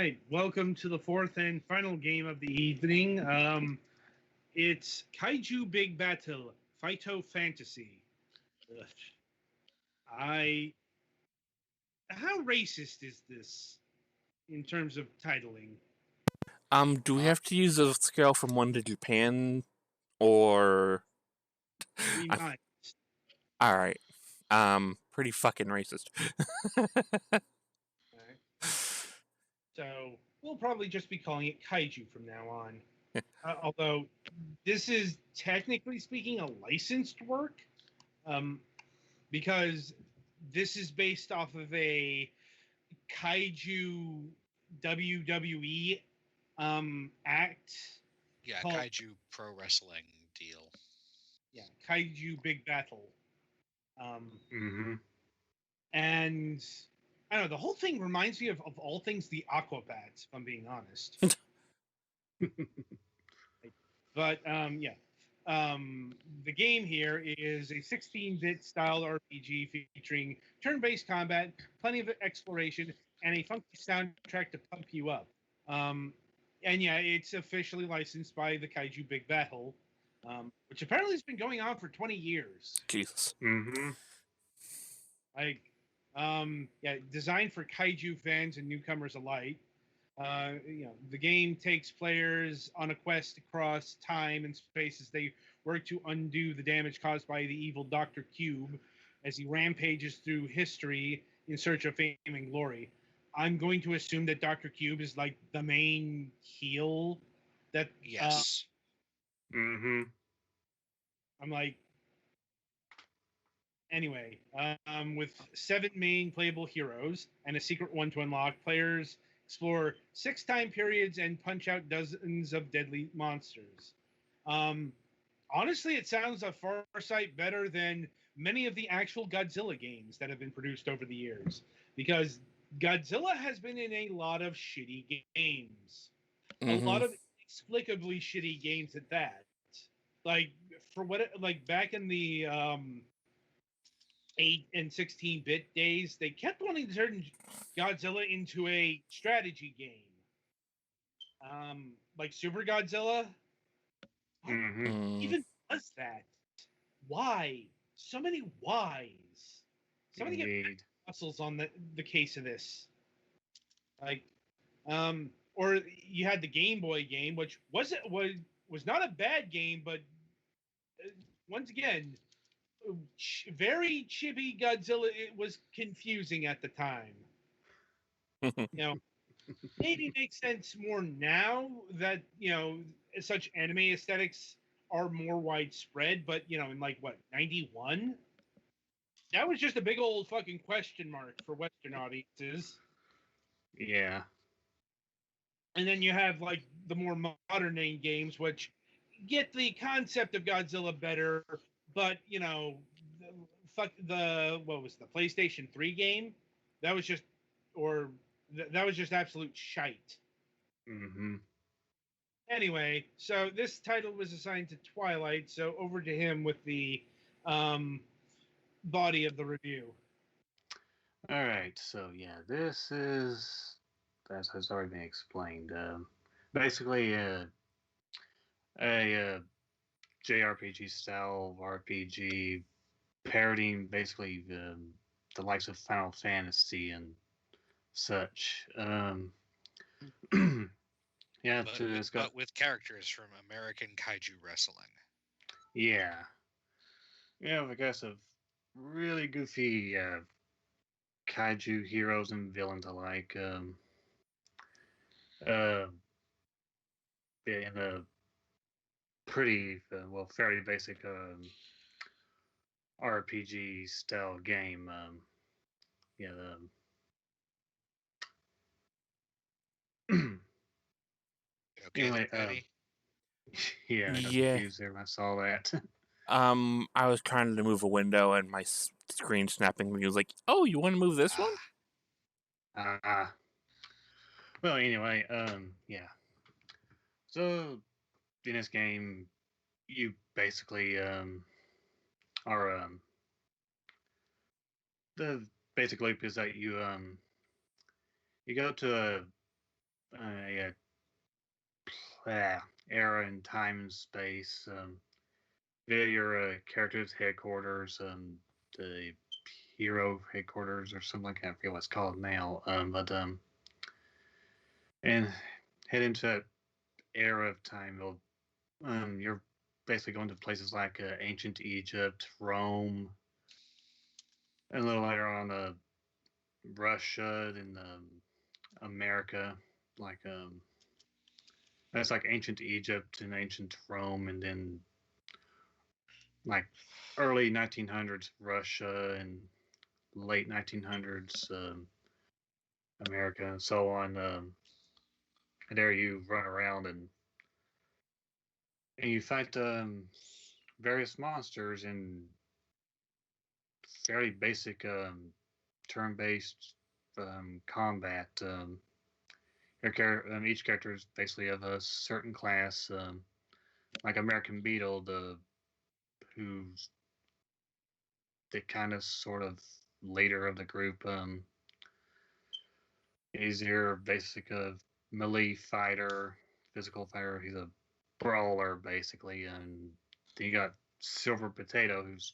right, welcome to the fourth and final game of the evening. It's Kaiju Big Battel, Fighto Fantasy. Ugh. I. How racist is this in terms of titling? Do we Uh, have to use a scale from 1 to Japan, or We I, might. all right? Pretty fucking racist. Alright. So we'll probably just be calling it Kaiju from now on. Although this is technically speaking a licensed work, um, because this is based off of a Kaiju WWE act yeah, called Kaiju Pro Wrestling deal. Kaiju Big Battle. Um, Mm-hmm. and I don't know, the whole thing reminds me of all things the Aquabats, if I'm being honest. But the game here is a 16-bit style RPG featuring turn-based combat, plenty of exploration, and a funky soundtrack to pump you up. And yeah, it's officially licensed by the Kaiju Big Battle, which apparently has been going on for 20 years. Jesus. Mm-hmm. Like, designed for Kaiju fans and newcomers alike. The game takes players on a quest across time and space as they work to undo the damage caused by the evil Dr. Cube as he rampages through history in search of fame and glory. I'm going to assume that Dr. Cube is like the main heel that Yes. Mm-hmm. I'm like. Anyway, with 7 main playable heroes and a secret one to unlock, players explore 6 time periods and punch out dozens of deadly monsters. Honestly, it sounds a far sight better than many of the actual Godzilla games that have been produced over the years, because Godzilla has been in a lot of shitty games, a lot of inexplicably shitty games at that. Like back in the 8 and 16-bit days, they kept wanting to turn Godzilla into a strategy game. Like Super Godzilla. What Mm-hmm. even was that? Why? So many whys. Somebody get Indeed. muscles on the case of this. Like, or you had the Game Boy game, which was not a bad game, but once again, very chibi Godzilla. It was confusing at the time. Maybe makes sense more now that such anime aesthetics are more widespread. But in like what 91, that was just a big old fucking question mark for Western audiences. Yeah. And then you have like the more modern name games, which get the concept of Godzilla better, but what was the PlayStation 3 game? That was just that was just absolute shite. Mm-hmm. Anyway, so this title was assigned to Twilight, so over to him with the body of the review. All right. So yeah, this is, as has already been explained, basically a JRPG style RPG parodying basically the likes of Final Fantasy and such. Yeah, but with characters from American Kaiju wrestling. Yeah. Yeah, I guess of really goofy kaiju heroes and villains alike. Uh, in a pretty, fairly basic RPG style game. Yeah. Okay, Anyway, Eddie? yeah, I got Yeah. confused there when I saw that. I was trying to move a window and my screen snapping. He was like, "Oh, you want to move this one?" Well, anyway, yeah. So in this game, you basically are the basic loop is that you go to yeah, era and time and space. Your character's headquarters, the hero headquarters or something like that. I forget what it's called now. And head into that era of time. You're basically going to places like ancient Egypt, Rome, and a little later on, Russia and America. Like that's like ancient Egypt and ancient Rome, and then like early 1900s Russia and late 1900s America and so on. And there you run around and you fight various monsters in fairly basic turn-based combat. Each character is basically of a certain class, like American Beetle, who's the kind of sort of leader of the group. He's your basic melee fighter, physical fighter. He's a brawler basically, and then you got Silver Potato, who's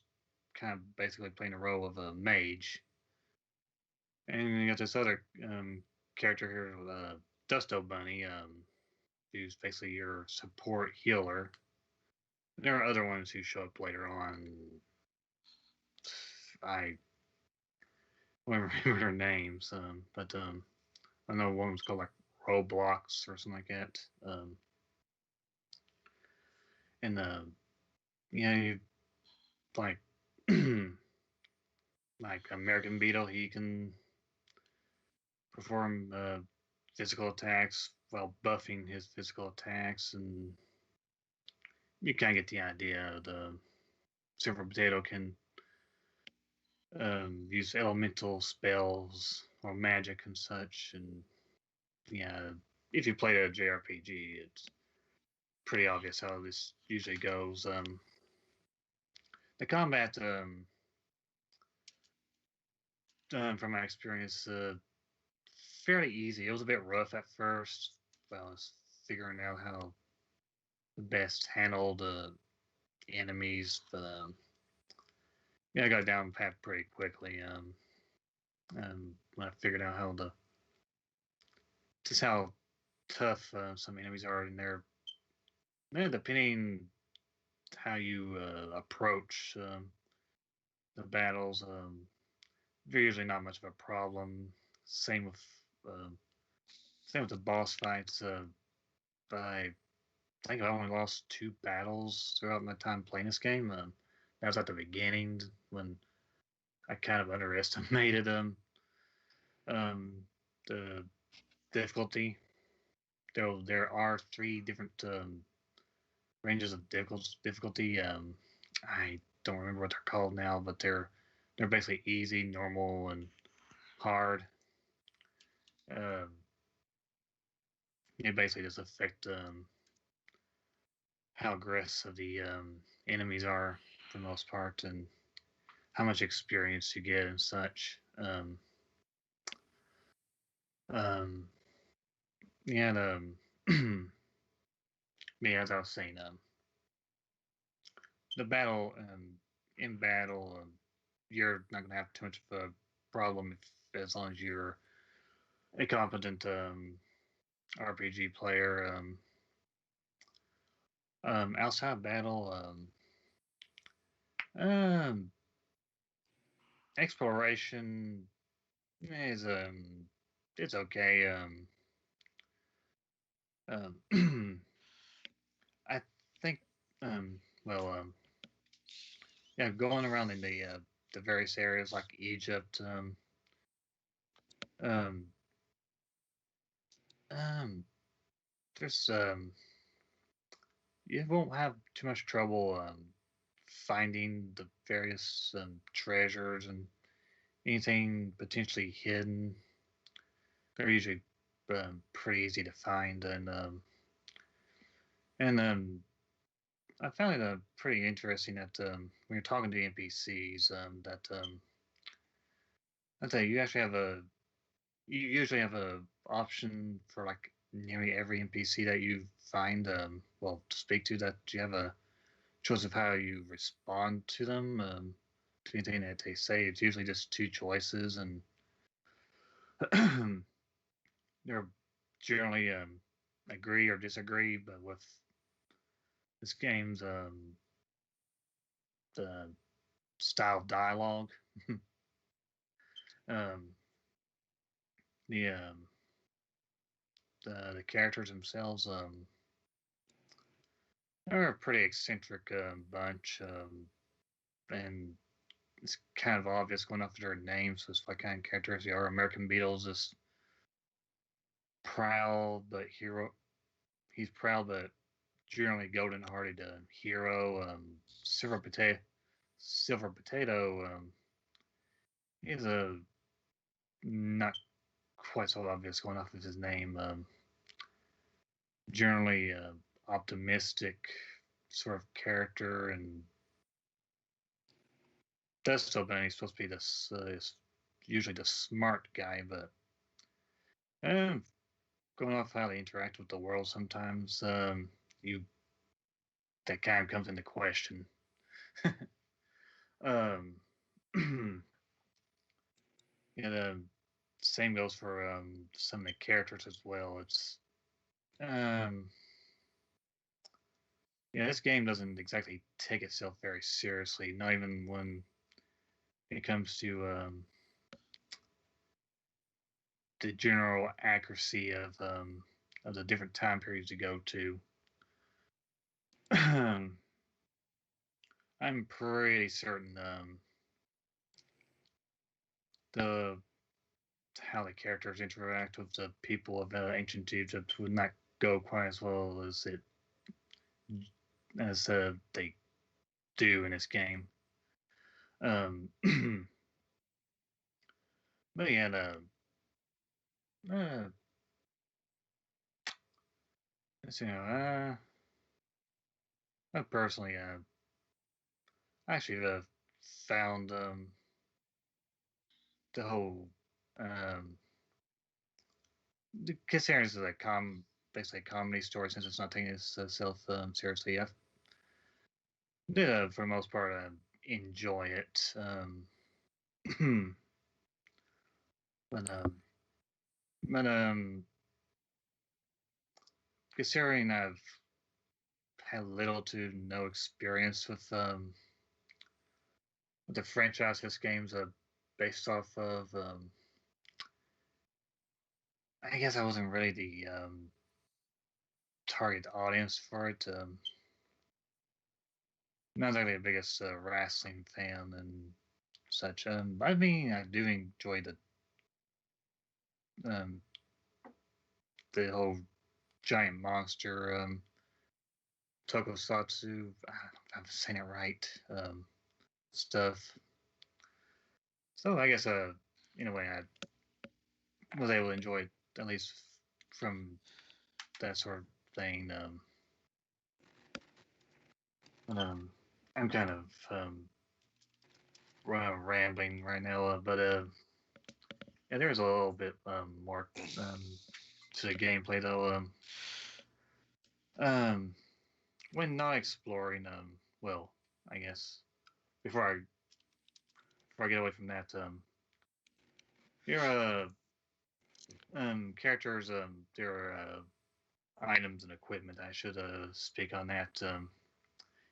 kind of basically playing the role of a mage. And you got this other character here, Dusto Bunny, who's basically your support healer. There are other ones who show up later on. I don't remember their names, but I know one was called like Roblox or something like that. And yeah, you like like American Beetle, he can perform physical attacks while buffing his physical attacks, and you kind of get the idea. The Silver Potato can use elemental spells or magic and such, and yeah, if you played a JRPG, it's pretty obvious how this usually goes. The combat, from my experience, fairly easy. It was a bit rough at first. While I was figuring out how to best handle the enemies, but yeah, I got down pat pretty quickly. When I figured out just how tough some enemies are in there. Depending how you approach the battles, they're usually not much of a problem. Same with uh, same with the boss fights. I think I only lost 2 battles throughout my time playing this game. That was at the beginning when I kind of underestimated the difficulty. There are 3 different ranges of difficulty. I don't remember what they're called now, but they're basically easy, normal, and hard. It basically just affect how aggressive the enemies are for the most part, and how much experience you get and such. Um, yeah, yeah, as I was saying, the battle in battle, you're not gonna have too much of a problem as long as you're a competent RPG player. Outside battle, um, exploration is it's okay. I think well yeah, going around in the various areas like Egypt, um, um, there's you won't have too much trouble finding the various treasures and anything potentially hidden. They're usually pretty easy to find, and I found it pretty interesting that when you're talking to NPCs, that I tell you, you usually have a option for like nearly every NPC that you find, well, to speak to, that you have a choice of how you respond to them. To anything that they say, it's usually just two choices, and they're generally agree or disagree. But with this game's the style of dialogue, um, the the characters themselves, they're a pretty eccentric bunch, and it's kind of obvious going off of their names. So it's what kind of characters they are. American Beetle's this proud but hero. He's proud but generally golden-hearted hero. Silver Potato. He's a not quite so obvious going off of his name. Generally optimistic sort of character, and Desto Bunny's supposed to be this usually the smart guy, but going off how they interact with the world, sometimes you that kind of comes into question. um, yeah, the same goes for some of the characters as well. It's yeah, this game doesn't exactly take itself very seriously, not even when it comes to the general accuracy of the different time periods you go to. I'm pretty certain the how the characters interact with the people of ancient Egypt would not go quite as well as they do in this game. But yeah, uh, you know, I personally, actually found the whole considering this is a basically a comedy story, since it's not taking itself seriously. I did, for the most part, enjoy it. But but considering I've had little to no experience with the franchise this game's based off of, I guess I wasn't really the target audience for it. Not exactly the biggest wrestling fan and such. I mean, I do enjoy um, the whole giant monster tokusatsu. I don't know if I'm saying it right. Stuff. So I guess in a way I was able to enjoy it, at least from that sort of thing. I'm kind of rambling right now, but yeah, there's a little bit more to the gameplay though. When not exploring, well, I guess before I before I get away from that, your characters, their items and equipment. I should speak on that.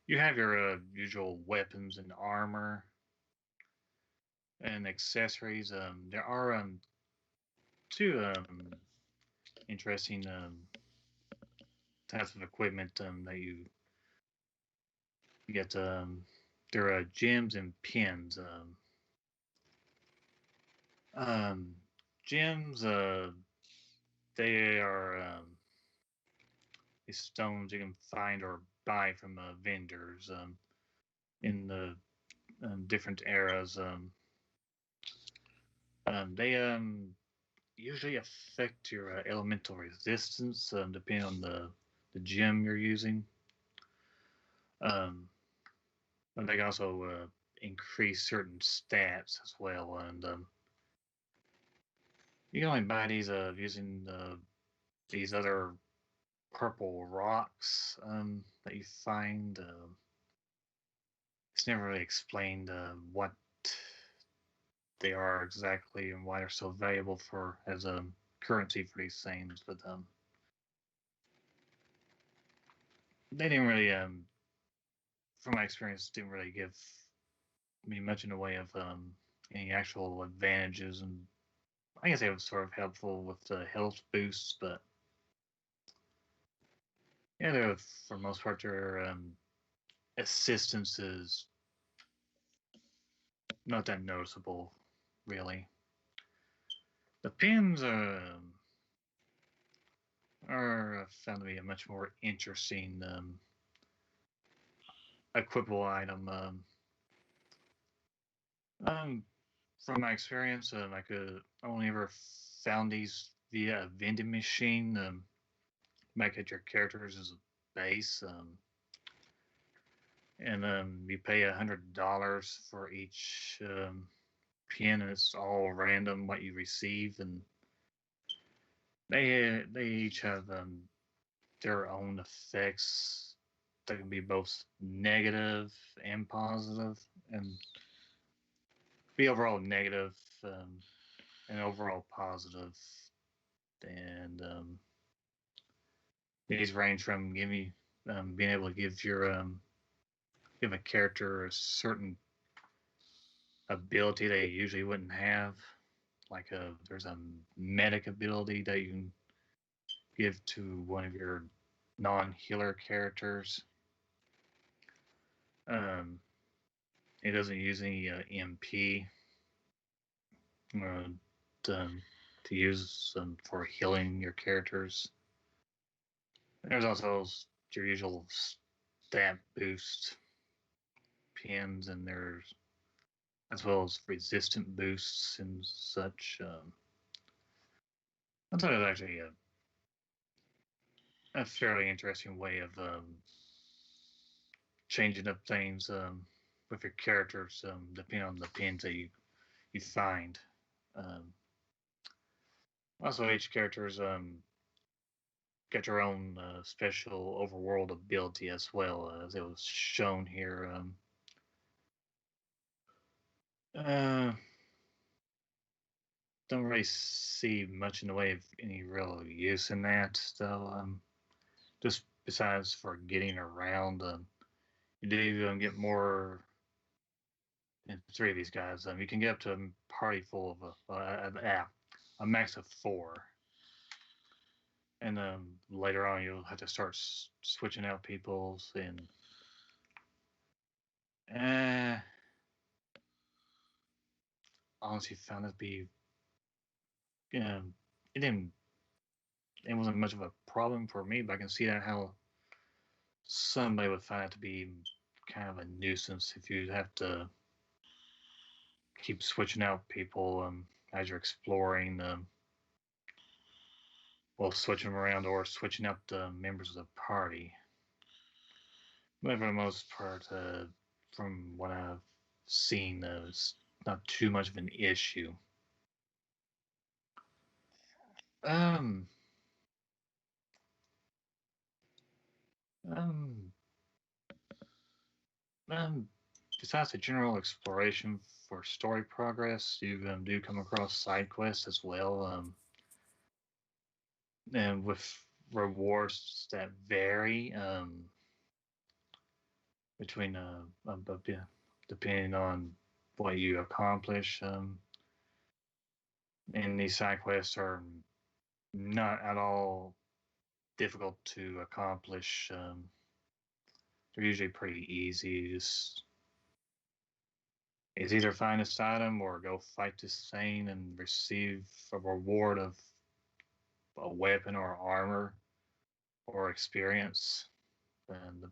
You have your usual weapons and armor and accessories. There are two interesting types of equipment that you get. There are gems and pins. Um, Gems, they are these stones you can find or buy from vendors in the different eras. They usually affect your elemental resistance depending on the gem you're using. Um, but they can also increase certain stats as well. And you can only buy these using these other purple rocks that you find. It's never really explained what they are exactly and why they're so valuable for as a currency for these things, but they didn't really, from my experience, didn't really give me much in the way of any actual advantages, and I guess it was sort of helpful with the health boosts, but yeah, they're, for the most part, their assistance is not that noticeable, really. The pins are found to be a much more interesting equipable item. From my experience, I could only ever found these via a vending machine. Back at your characters as a base, and you pay $100 for each pin, and it's all random what you receive, and they each have their own effects that can be both negative and positive, and be overall negative and overall positive. And these range from being able to give a character a certain ability they usually wouldn't have. Like there's a medic ability that you can give to one of your non-healer characters. It doesn't use any MP uh, to, to use for healing your characters. There's also your usual stat boost pins, and there's as well as resistant boosts and such. I thought it was actually a fairly interesting way of changing up things with your characters, depending on the pins that you find. Um, Also, each character's got your own special overworld ability as well, as it was shown here. Uh, don't really see much in the way of any real use in that, though. Just besides for getting around, you do get more. And three of these guys, you can get up to a party full of a max of four, and later on you'll have to start switching out people's and uh, honestly found it to be it didn't it wasn't much of a problem for me, but I can see that how somebody would find it to be kind of a nuisance if you have to keep switching out people as you're exploring well, switching them around or switching out the members of the party. But for the most part, from what I've seen, it's not too much of an issue. Um, um, um, Besides the general exploration for story progress, you do come across side quests as well, and with rewards that vary between yeah, depending on what you accomplish. And these side quests are not at all difficult to accomplish. They're usually pretty easy. It's either find this item or go fight this thing and receive a reward of a weapon or armor or experience, and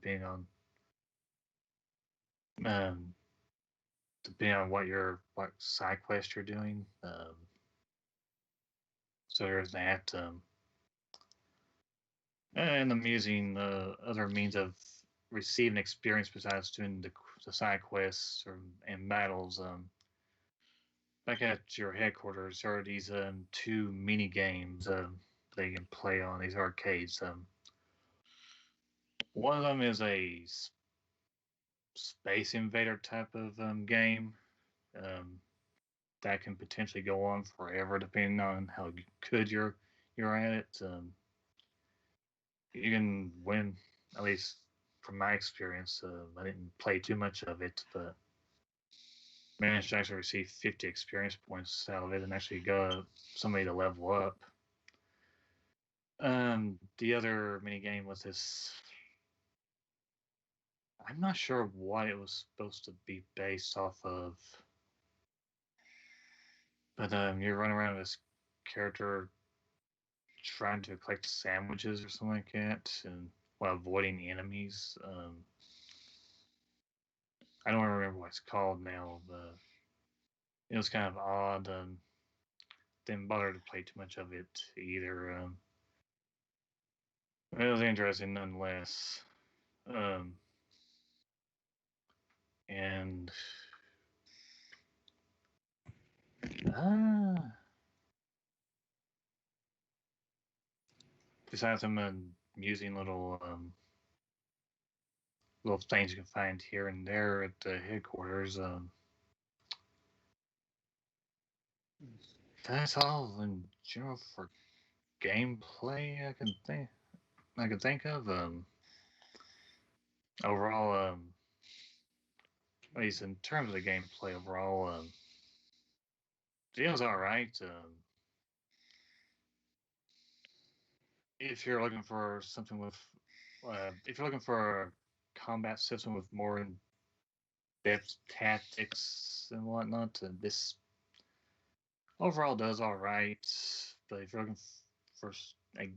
um, depending on what side quest you're doing. So there's that. And I'm using other means of receiving experience besides doing the side quests and battles. Back at your headquarters, there are these two mini games. they can play on these arcades. One of them is a Space Invader type of game um, that can potentially go on forever, depending on how good you're at it. You can win, at least from my experience. I didn't play too much of it, but managed to actually receive 50 experience points out of it and actually got somebody to level up. The other mini game was this. I'm not sure what it was supposed to be based off of, but you're running around this character trying to collect sandwiches or something like that, and while avoiding enemies. I don't remember what it's called now, but it was kind of odd. Didn't bother to play too much of it either. It was interesting nonetheless. And besides some amusing little things you can find here and there at the headquarters, that's all in general for gameplay I can think of. Overall, at least in terms of the gameplay overall, the game's all right. If you're looking for something with, if you're looking for a combat system with more in-depth tactics and whatnot, this overall does all right. But if you're looking for a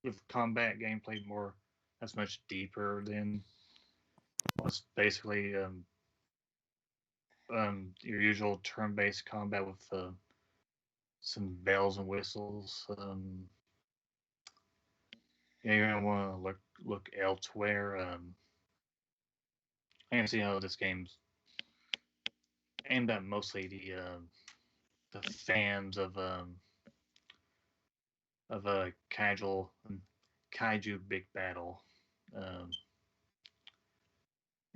with combat gameplay more that's much deeper than what's basically your usual turn-based combat with some bells and whistles. Yeah, you're gonna want to look elsewhere. I can see how this game's aimed at mostly the fans of kaiju big battle,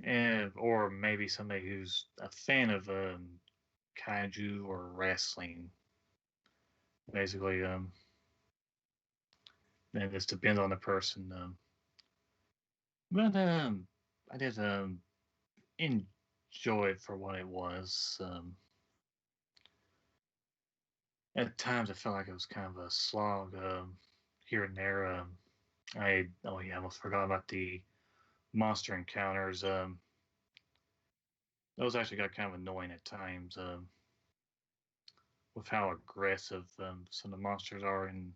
and or maybe somebody who's a fan of kaiju or wrestling. Basically, and this depends on the person. But I did enjoy it for what it was. At times, I felt like it was kind of a slog here and there. I almost forgot about the monster encounters. Those actually got kind of annoying at times with how aggressive some of the monsters are in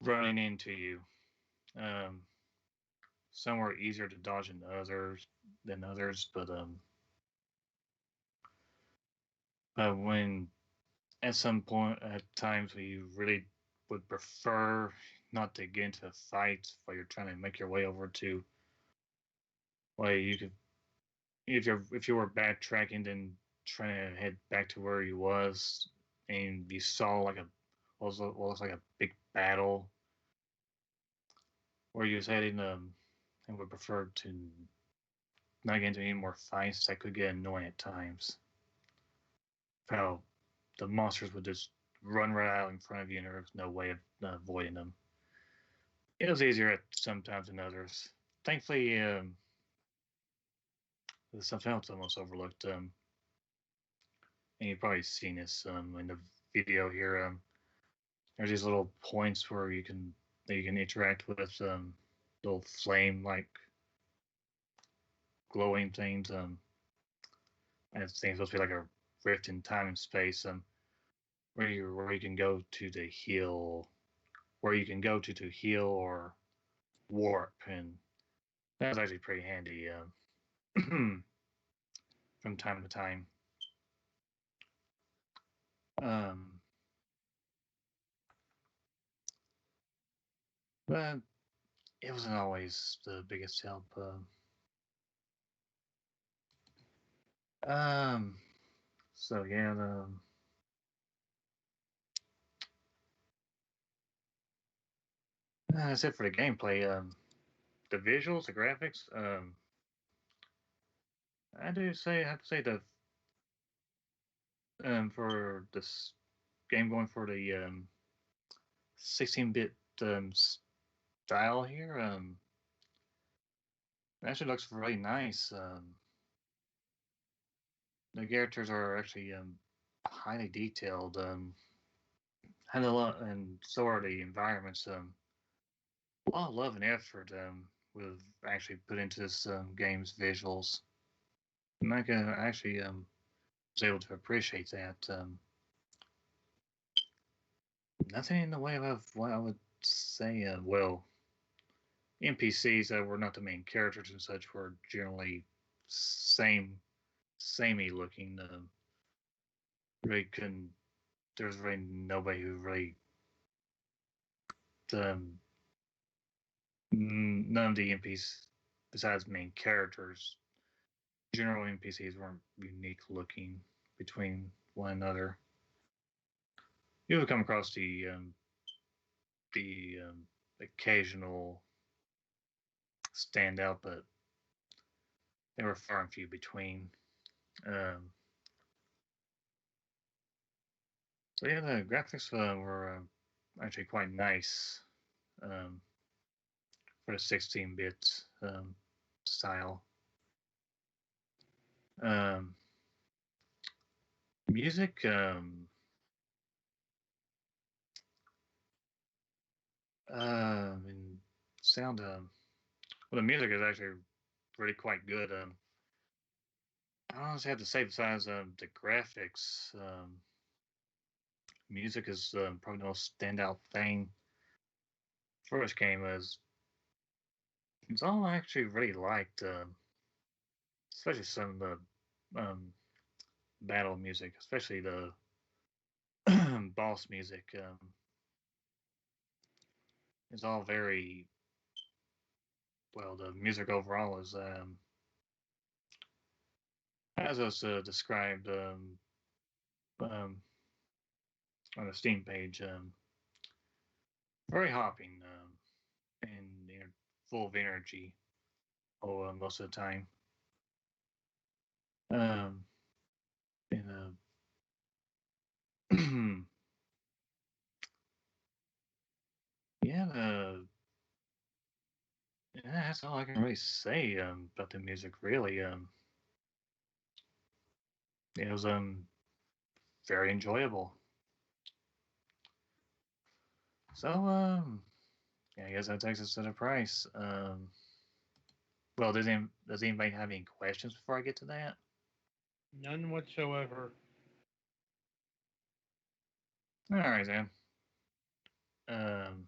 running into you. Um, some were easier to dodge than others, but when at some point at times where you really would prefer not to get into fights while you're trying to make your way over to well you could if you were backtracking then trying to head back to where you was and you saw like a what was like a big battle where you was heading and would prefer to not get into any more fights that could get annoying at times. How the monsters would just run right out in front of you and there was no way of avoiding them. It was easier at sometimes than others. Thankfully, there's something else almost overlooked. And you've probably seen this in the video here. There's these little points where you can interact with little flame like glowing things. And it's supposed to be like a rift in time and space. Where you can go to heal, where you can go to heal or warp, and that's actually pretty handy from time to time. But it wasn't always the biggest help. So yeah, That's it for the gameplay. The visuals, the graphics. I have to say the for this game going for the 16-bit style here. It actually looks really nice. The characters are actually highly detailed. And a lot, and so are the environments. A lot of love and effort was actually put into this game's visuals, and I can actually was able to appreciate that. Nothing in the way of what I would say. Well, NPCs that were not the main characters and such were generally samey looking. Really couldn't. There's really nobody who really. Um, none of the NPCs besides main characters, general NPCs weren't unique looking between one another. You would come across the occasional standout, but they were far and few between. Um, so yeah, the graphics were actually quite nice um, for the 16-bit style. Um, music, and sound. Well, the music is actually really quite good. I honestly have to say, besides the graphics, music is probably the most standout thing for this game. Is it's all I actually really liked, especially some of the battle music, especially the boss music. It's all very well. The music overall is, as was described um, on the Steam page, very hopping and full of energy. Oh, most of the time. Um, and yeah, yeah, that's all I can really say about the music. Really, it was very enjoyable. So yeah, I guess that takes us to the price. Well, does anybody have any questions before I get to that? None whatsoever. All right, then. Um,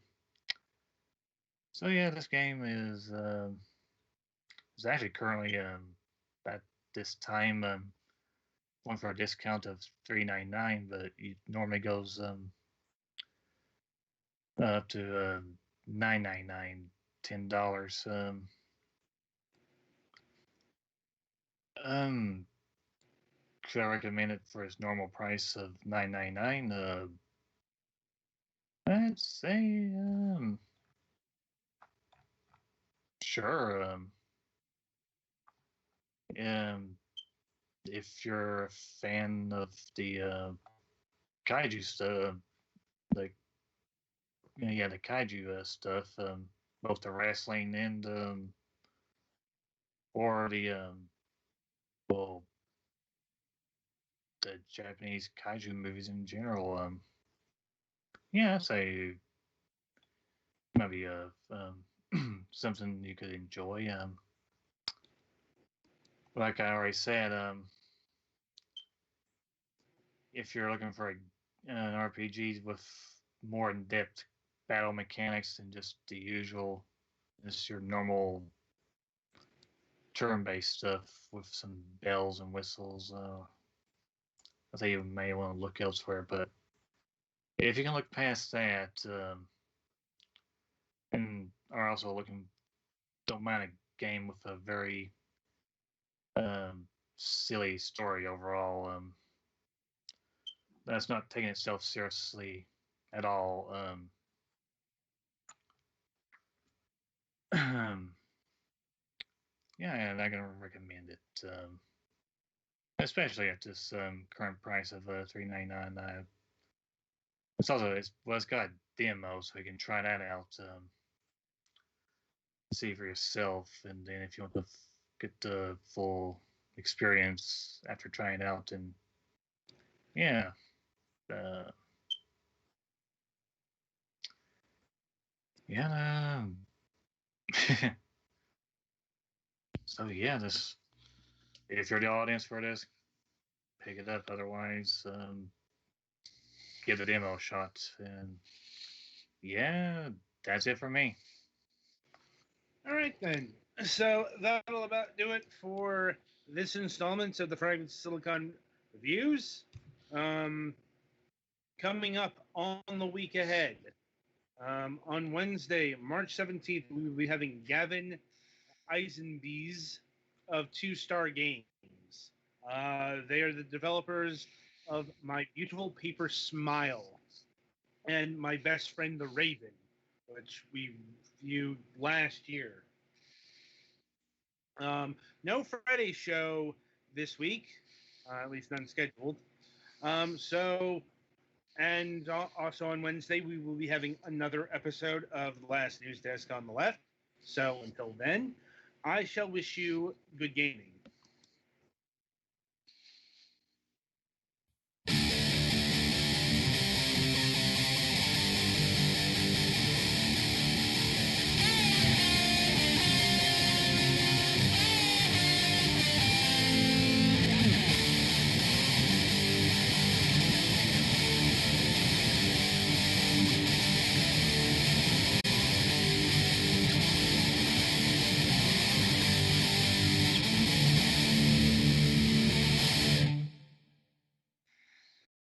so yeah, this game is actually currently at this time going for a discount of $3.99, but it normally goes up to $9.99, $10. Um, should I recommend it for its normal price of $9.99? I'd say sure. Um, if you're a fan of the kaiju stuff, like yeah, the kaiju stuff, both the wrestling and or the well, the Japanese kaiju movies in general. Yeah, I'd say maybe something you could enjoy. Like I already said, if you're looking for an RPG with more in-depth battle mechanics than just the usual, just your normal turn-based stuff with some bells and whistles, I think you may want to look elsewhere. But if you can look past that, and are also looking, don't mind a game with a very silly story overall. That's not taking itself seriously at all. Yeah, I'm gonna recommend it. Especially at this current price of $3.99. It's got a demo, so you can try that out. See for yourself, and then if you want to get the full experience after trying it out, and yeah, uh, yeah. So yeah, this if you're the audience for this, pick it up. Otherwise, give the demo a shot. And yeah, that's it for me. All right, then. So that'll about do it for this installment of the Fragments Silicon reviews. Coming up on the week ahead, on Wednesday, March 17th, we will be having Gavin Eisenbees of Two Star Games. They are the developers of My Beautiful Paper Smile and My Best Friend the Raven, which we reviewed last year. No Friday show this week, at least none scheduled. And also on Wednesday, we will be having another episode of The Last News Desk on the Left. So until then, I shall wish you good gaming.